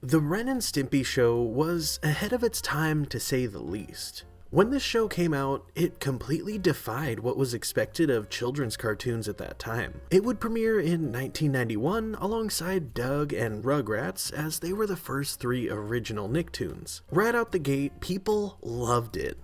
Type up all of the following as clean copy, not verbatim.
The Ren and Stimpy show was ahead of its time, to say the least. When this show came out, it completely defied what was expected of children's cartoons at that time. It would premiere in 1991 alongside Doug and Rugrats, as they were the first three original Nicktoons. Right out the gate, people loved it.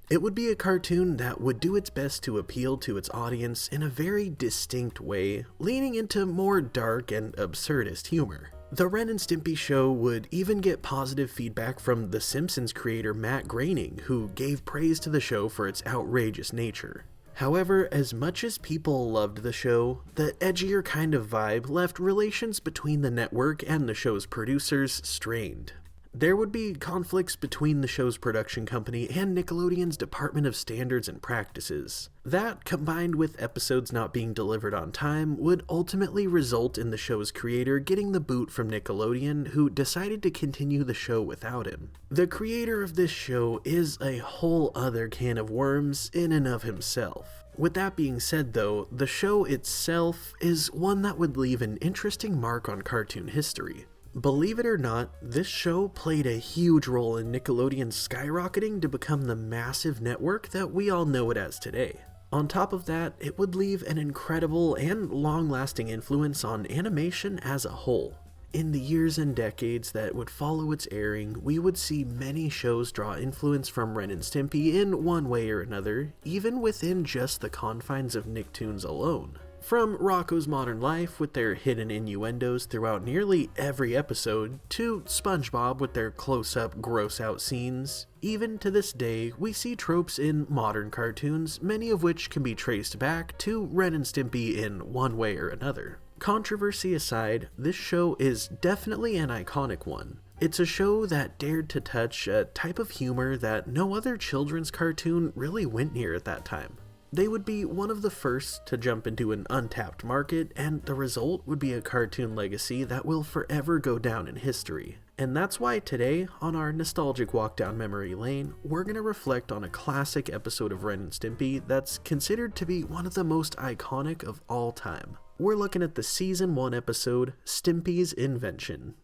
It would be a cartoon that would do its best to appeal to its audience in a very distinct way, leaning into more dark and absurdist humor. The Ren and Stimpy show would even get positive feedback from The Simpsons creator Matt Groening, who gave praise to the show for its outrageous nature. However, as much as people loved the show, the edgier kind of vibe left relations between the network and the show's producers strained. There would be conflicts between the show's production company and Nickelodeon's Department of Standards and Practices. That, combined with episodes not being delivered on time, would ultimately result in the show's creator getting the boot from Nickelodeon, who decided to continue the show without him. The creator of this show is a whole other can of worms in and of himself. With that being said though, the show itself is one that would leave an interesting mark on cartoon history. Believe it or not, this show played a huge role in Nickelodeon's skyrocketing to become the massive network that we all know it as today. On top of that, it would leave an incredible and long-lasting influence on animation as a whole. In the years and decades that would follow its airing, we would see many shows draw influence from Ren and Stimpy in one way or another, even within just the confines of Nicktoons alone. From Rocko's Modern Life with their hidden innuendos throughout nearly every episode, to SpongeBob with their close-up, gross-out scenes, even to this day, we see tropes in modern cartoons, many of which can be traced back to Ren and Stimpy in one way or another. Controversy aside, this show is definitely an iconic one. It's a show that dared to touch a type of humor that no other children's cartoon really went near at that time. They would be one of the first to jump into an untapped market, and the result would be a cartoon legacy that will forever go down in history. And that's why today, on our nostalgic walk down memory lane, we're going to reflect on a classic episode of Ren and Stimpy that's considered to be one of the most iconic of all time. We're looking at the Season 1 episode, Stimpy's Invention.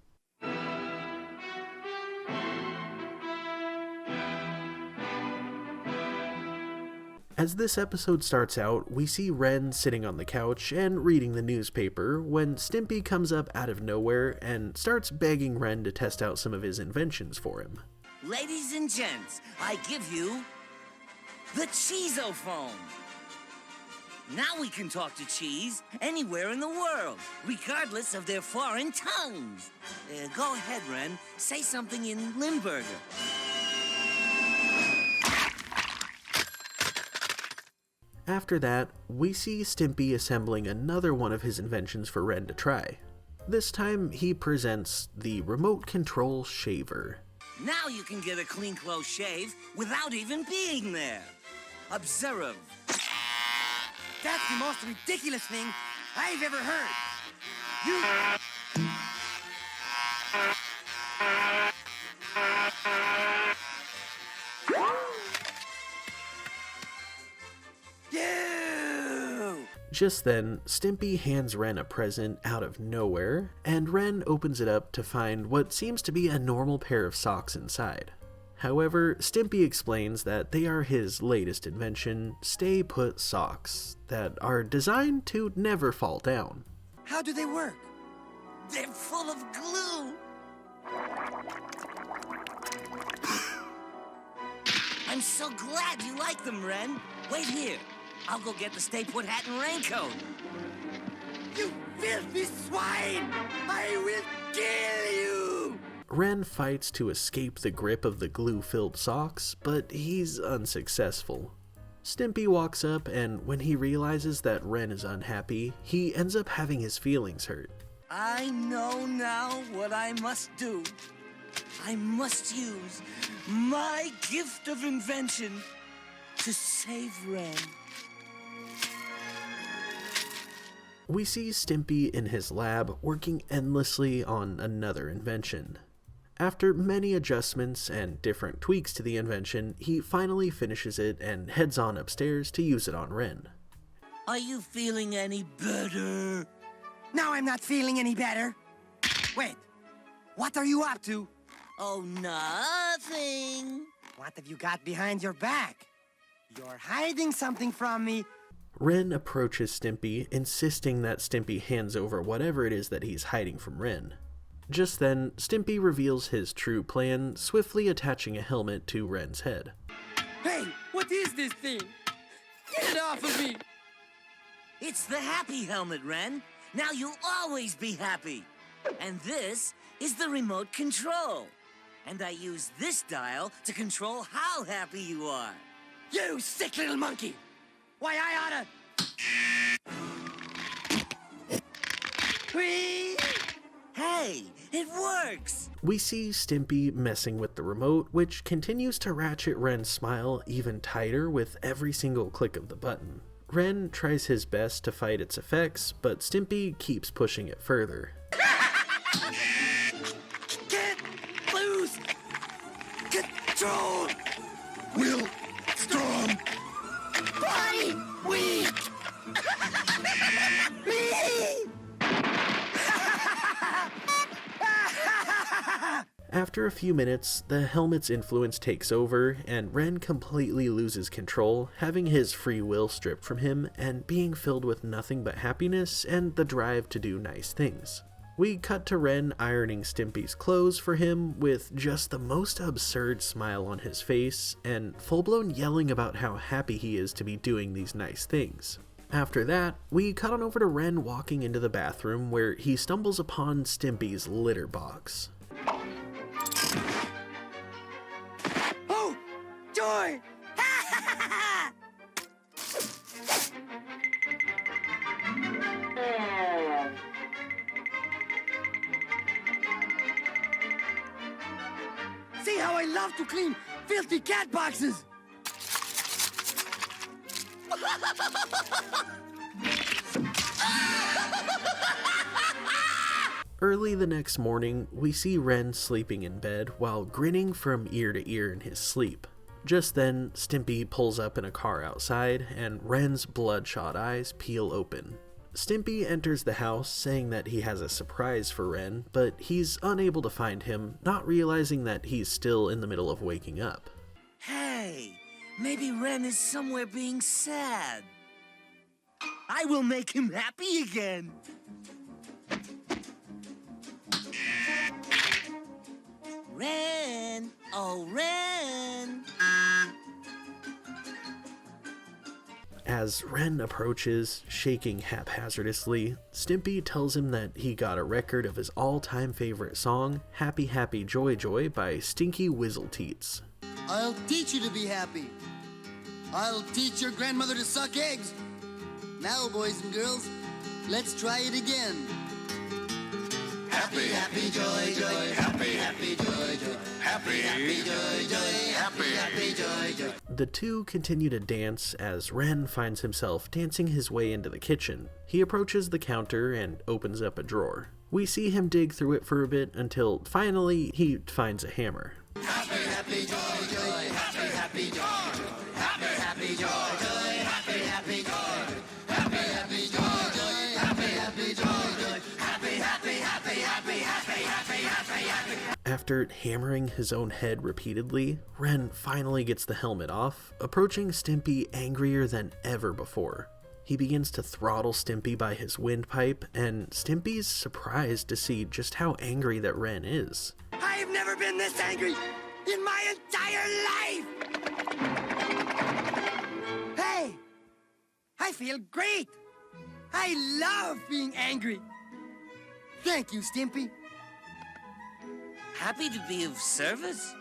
As this episode starts out, we see Ren sitting on the couch and reading the newspaper when Stimpy comes up out of nowhere and starts begging Ren to test out some of his inventions for him. Ladies and gents, I give you the Cheezophone. Now we can talk to cheese anywhere in the world, regardless of their foreign tongues. Go ahead, Ren. Say something in Limburger. After that, we see Stimpy assembling another one of his inventions for Ren to try. This time, he presents the remote control shaver. Now you can get a clean clothes shave without even being there. Observe. That's the most ridiculous thing I've ever heard. You... Just then, Stimpy hands Ren a present out of nowhere, and Ren opens it up to find what seems to be a normal pair of socks inside. However, Stimpy explains that they are his latest invention, Stay Put socks, that are designed to never fall down. How do they work? They're full of glue. I'm so glad you like them, Ren. Wait here. I'll go get the Stay Put hat and raincoat. You filthy swine! I will kill you! Ren fights to escape the grip of the glue-filled socks, but he's unsuccessful. Stimpy walks up, and when he realizes that Ren is unhappy, he ends up having his feelings hurt. I know now what I must do. I must use my gift of invention to save Ren. We see Stimpy in his lab working endlessly on another invention. After many adjustments and different tweaks to the invention, he finally finishes it and heads on upstairs to use it on Ren. Are you feeling any better? Now I'm not feeling any better. Wait, What are you up to? Oh, nothing. What have you got behind your back? You're hiding something from me. Ren approaches Stimpy, insisting that Stimpy hands over whatever it is that he's hiding from Ren. Just then, Stimpy reveals his true plan, swiftly attaching a helmet to Ren's head. Hey, what is this thing? Get it off of me! It's the happy helmet, Ren. Now you'll always be happy. And this is the remote control. And I use this dial to control how happy you are. You sick little monkey! Why, I oughta... Whee! Hey, it works! We see Stimpy messing with the remote, which continues to ratchet Ren's smile even tighter with every single click of the button. Ren tries his best to fight its effects, but Stimpy keeps pushing it further. Get loose! Control! Will strong. Body weak! Me! After a few minutes, the helmet's influence takes over, and Ren completely loses control, having his free will stripped from him and being filled with nothing but happiness and the drive to do nice things. We cut to Ren ironing Stimpy's clothes for him with just the most absurd smile on his face and full-blown yelling about how happy he is to be doing these nice things. After that, we cut on over to Ren walking into the bathroom where he stumbles upon Stimpy's litter box. Oh! Joy! See how I love to clean filthy cat boxes! Early the next morning, we see Ren sleeping in bed while grinning from ear to ear in his sleep. Just then, Stimpy pulls up in a car outside, and Ren's bloodshot eyes peel open. Stimpy enters the house saying that he has a surprise for Ren, but he's unable to find him, not realizing that he's still in the middle of waking up. Hey, maybe Ren is somewhere being sad. I will make him happy again. Ren! Oh, Ren! As Ren approaches, shaking haphazardly, Stimpy tells him that he got a record of his all-time favorite song, Happy Happy Joy Joy by Stinky Whizzleteats. I'll teach you to be happy. I'll teach your grandmother to suck eggs. Now, boys and girls, let's try it again. Happy, happy, joy, joy, happy, happy, joy, joy, happy, happy, joy, joy, happy, happy, joy, joy. The two continue to dance as Ren finds himself dancing his way into the kitchen. He approaches the counter and opens up a drawer. We see him dig through it for a bit until finally he finds a hammer. Happy, happy, joy, joy, happy, happy, joy, joy, happy, happy, joy, joy, happy, happy, joy, joy, happy, happy, joy, joy, happy, happy, joy, joy, happy, happy, happy, happy, happy, happy, happy, happy. After hammering his own head repeatedly, Ren finally gets the helmet off, approaching Stimpy angrier than ever before. He begins to throttle Stimpy by his windpipe, and Stimpy's surprised to see just how angry that Ren is. I've never been this angry in my entire life! Hey! I feel great! I love being angry! Thank you, Stimpy. Happy to be of service?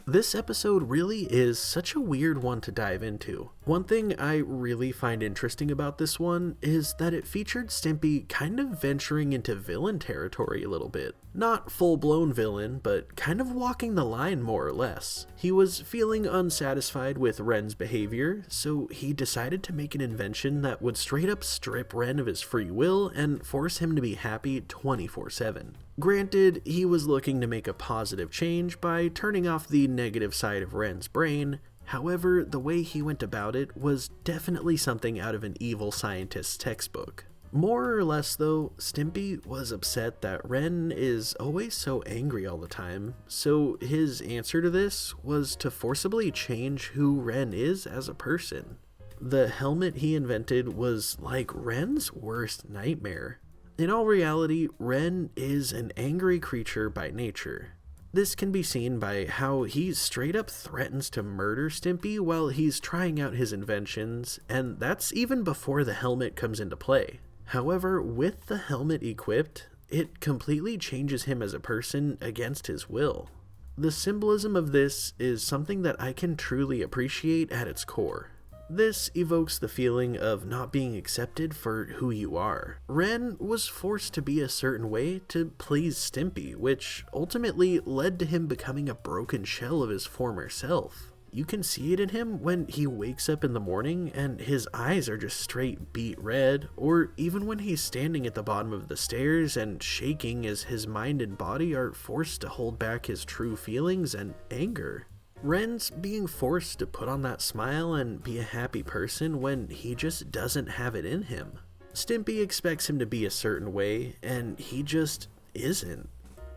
This episode really is such a weird one to dive into. One thing I really find interesting about this one is that it featured Stimpy kind of venturing into villain territory a little bit. Not full-blown villain, but kind of walking the line more or less. He was feeling unsatisfied with Ren's behavior, so he decided to make an invention that would straight up strip Ren of his free will and force him to be happy 24/7. Granted, he was looking to make a positive change by turning off the negative side of Ren's brain. However, the way he went about it was definitely something out of an evil scientist's textbook. More or less though, Stimpy was upset that Ren is always so angry all the time, so his answer to this was to forcibly change who Ren is as a person. The helmet he invented was like Ren's worst nightmare. In all reality, Ren is an angry creature by nature. This can be seen by how he straight up threatens to murder Stimpy while he's trying out his inventions, and that's even before the helmet comes into play. However, with the helmet equipped, it completely changes him as a person against his will. The symbolism of this is something that I can truly appreciate at its core. This evokes the feeling of not being accepted for who you are. Ren was forced to be a certain way to please Stimpy, which ultimately led to him becoming a broken shell of his former self. You can see it in him when he wakes up in the morning and his eyes are just straight beet red, or even when he's standing at the bottom of the stairs and shaking as his mind and body are forced to hold back his true feelings and anger. Ren's being forced to put on that smile and be a happy person when he just doesn't have it in him. Stimpy expects him to be a certain way, and he just isn't.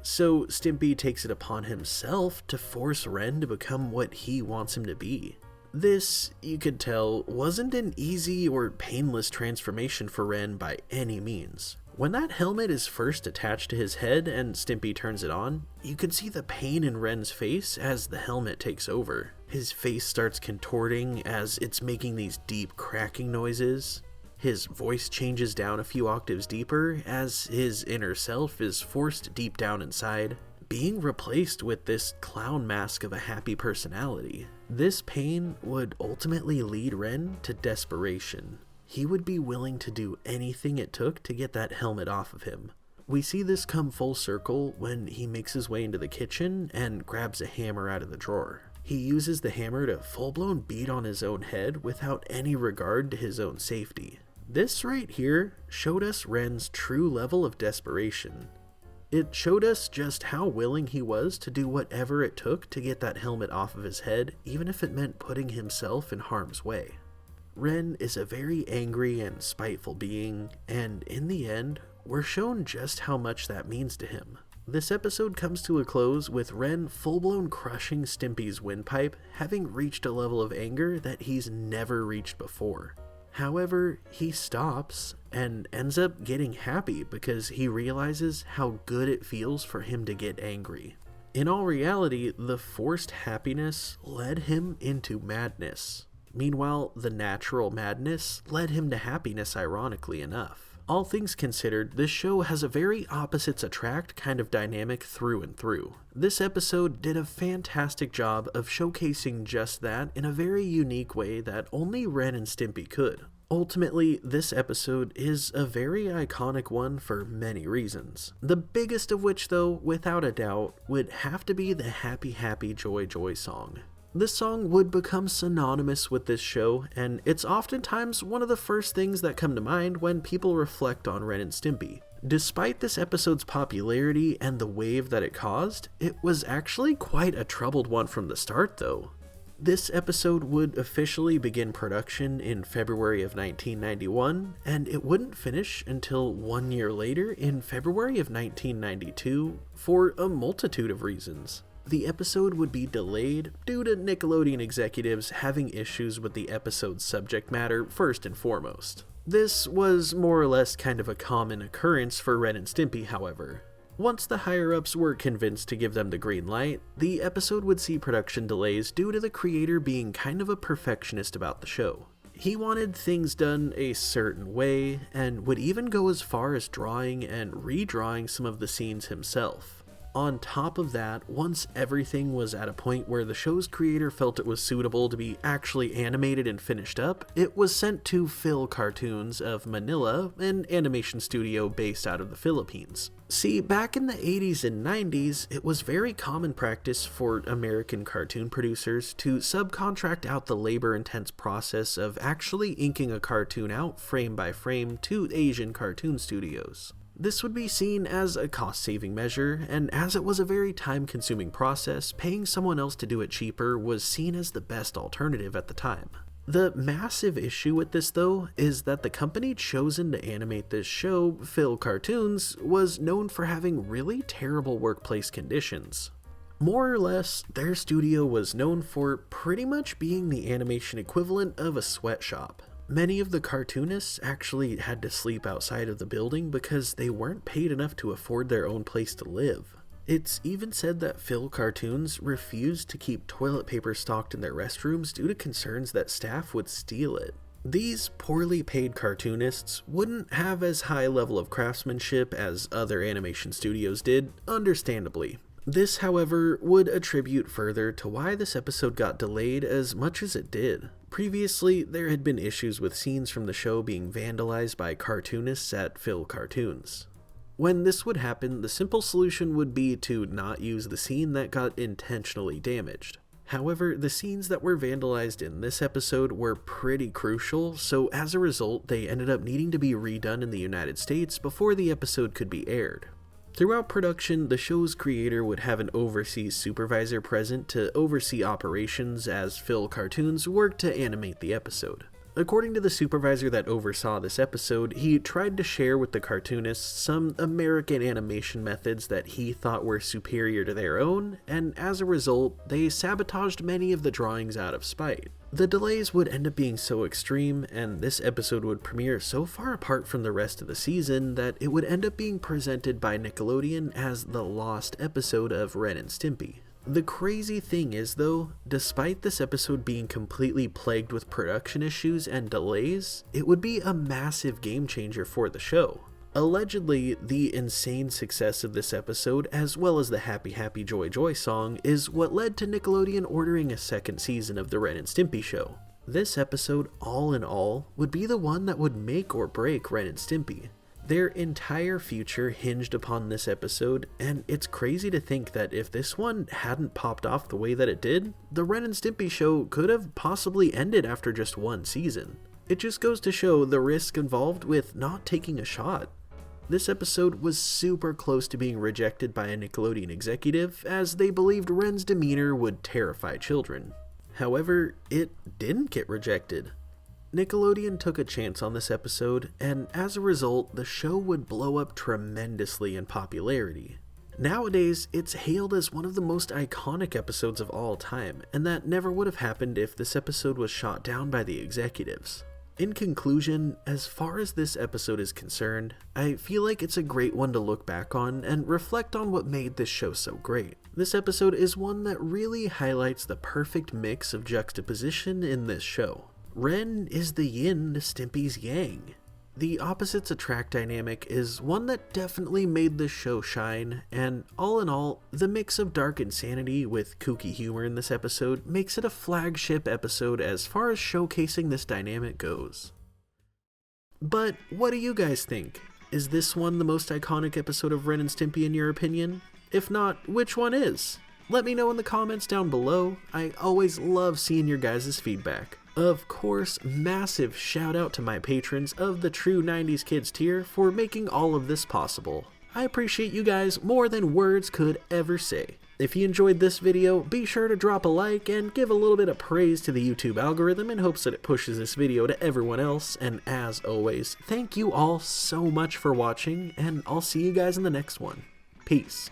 So Stimpy takes it upon himself to force Ren to become what he wants him to be. This, you could tell, wasn't an easy or painless transformation for Ren by any means. When that helmet is first attached to his head and Stimpy turns it on, you can see the pain in Ren's face as the helmet takes over. His face starts contorting as it's making these deep cracking noises. His voice changes down a few octaves deeper as his inner self is forced deep down inside, being replaced with this clown mask of a happy personality. This pain would ultimately lead Ren to desperation. He would be willing to do anything it took to get that helmet off of him. We see this come full circle when he makes his way into the kitchen and grabs a hammer out of the drawer. He uses the hammer to full-blown beat on his own head without any regard to his own safety. This right here showed us Ren's true level of desperation. It showed us just how willing he was to do whatever it took to get that helmet off of his head, even if it meant putting himself in harm's way. Ren is a very angry and spiteful being, and in the end, we're shown just how much that means to him. This episode comes to a close with Ren full-blown crushing Stimpy's windpipe, having reached a level of anger that he's never reached before. However, he stops and ends up getting happy because he realizes how good it feels for him to get angry. In all reality, the forced happiness led him into madness. Meanwhile, the natural madness led him to happiness, ironically enough. All things considered, this show has a very opposites attract kind of dynamic through and through. This episode did a fantastic job of showcasing just that in a very unique way that only Ren and Stimpy could. Ultimately, this episode is a very iconic one for many reasons. The biggest of which, though, without a doubt, would have to be the Happy Happy Joy Joy song. This song would become synonymous with this show, and it's oftentimes one of the first things that come to mind when people reflect on Ren and Stimpy. Despite this episode's popularity and the wave that it caused, it was actually quite a troubled one from the start, though. This episode would officially begin production in February of 1991, and it wouldn't finish until 1 year later in February of 1992 for a multitude of reasons. The episode would be delayed due to Nickelodeon executives having issues with the episode's subject matter first and foremost. This was more or less kind of a common occurrence for Ren and Stimpy, however. Once the higher-ups were convinced to give them the green light, the episode would see production delays due to the creator being kind of a perfectionist about the show. He wanted things done a certain way, and would even go as far as drawing and redrawing some of the scenes himself. On top of that, once everything was at a point where the show's creator felt it was suitable to be actually animated and finished up, it was sent to Phil Cartoons of Manila, an animation studio based out of the Philippines. See, back in the 80s and 90s, it was very common practice for American cartoon producers to subcontract out the labor-intense process of actually inking a cartoon out frame by frame to Asian cartoon studios. This would be seen as a cost-saving measure, and as it was a very time-consuming process, paying someone else to do it cheaper was seen as the best alternative at the time. The massive issue with this, though, is that the company chosen to animate this show, Phil Cartoons, was known for having really terrible workplace conditions. More or less, their studio was known for pretty much being the animation equivalent of a sweatshop. Many of the cartoonists actually had to sleep outside of the building because they weren't paid enough to afford their own place to live. It's even said that Phil Cartoons refused to keep toilet paper stocked in their restrooms due to concerns that staff would steal it. These poorly paid cartoonists wouldn't have as high level of craftsmanship as other animation studios did, understandably. This, however, would attribute further to why this episode got delayed as much as it did. Previously, there had been issues with scenes from the show being vandalized by cartoonists at Phil Cartoons. When this would happen, the simple solution would be to not use the scene that got intentionally damaged. However, the scenes that were vandalized in this episode were pretty crucial, so as a result, they ended up needing to be redone in the United States before the episode could be aired. Throughout production, the show's creator would have an overseas supervisor present to oversee operations as Phil Cartoons worked to animate the episode. According to the supervisor that oversaw this episode, he tried to share with the cartoonists some American animation methods that he thought were superior to their own, and as a result, they sabotaged many of the drawings out of spite. The delays would end up being so extreme, and this episode would premiere so far apart from the rest of the season that it would end up being presented by Nickelodeon as the lost episode of Ren and Stimpy. The crazy thing is, though, despite this episode being completely plagued with production issues and delays, it would be a massive game changer for the show. Allegedly, the insane success of this episode, as well as the Happy Happy Joy Joy song, is what led to Nickelodeon ordering a second season of the Ren and Stimpy show. This episode, all in all, would be the one that would make or break Ren and Stimpy. Their entire future hinged upon this episode, and it's crazy to think that if this one hadn't popped off the way that it did, the Ren and Stimpy show could have possibly ended after just one season. It just goes to show the risk involved with not taking a shot. This episode was super close to being rejected by a Nickelodeon executive, as they believed Ren's demeanor would terrify children. However, it didn't get rejected. Nickelodeon took a chance on this episode, and as a result, the show would blow up tremendously in popularity. Nowadays, it's hailed as one of the most iconic episodes of all time, and that never would have happened if this episode was shot down by the executives. In conclusion, as far as this episode is concerned, I feel like it's a great one to look back on and reflect on what made this show so great. This episode is one that really highlights the perfect mix of juxtaposition in this show. Ren is the yin to Stimpy's yang. The opposites attract dynamic is one that definitely made this show shine, and all in all, the mix of dark insanity with kooky humor in this episode makes it a flagship episode as far as showcasing this dynamic goes. But what do you guys think? Is this one the most iconic episode of Ren and Stimpy in your opinion? If not, which one is? Let me know in the comments down below. I always love seeing your guys' feedback. Of course, massive shout out to my patrons of the True 90s Kids tier for making all of this possible. I appreciate you guys more than words could ever say. If you enjoyed this video, be sure to drop a like and give a little bit of praise to the YouTube algorithm in hopes that it pushes this video to everyone else, and as always, thank you all so much for watching, and I'll see you guys in the next one. Peace.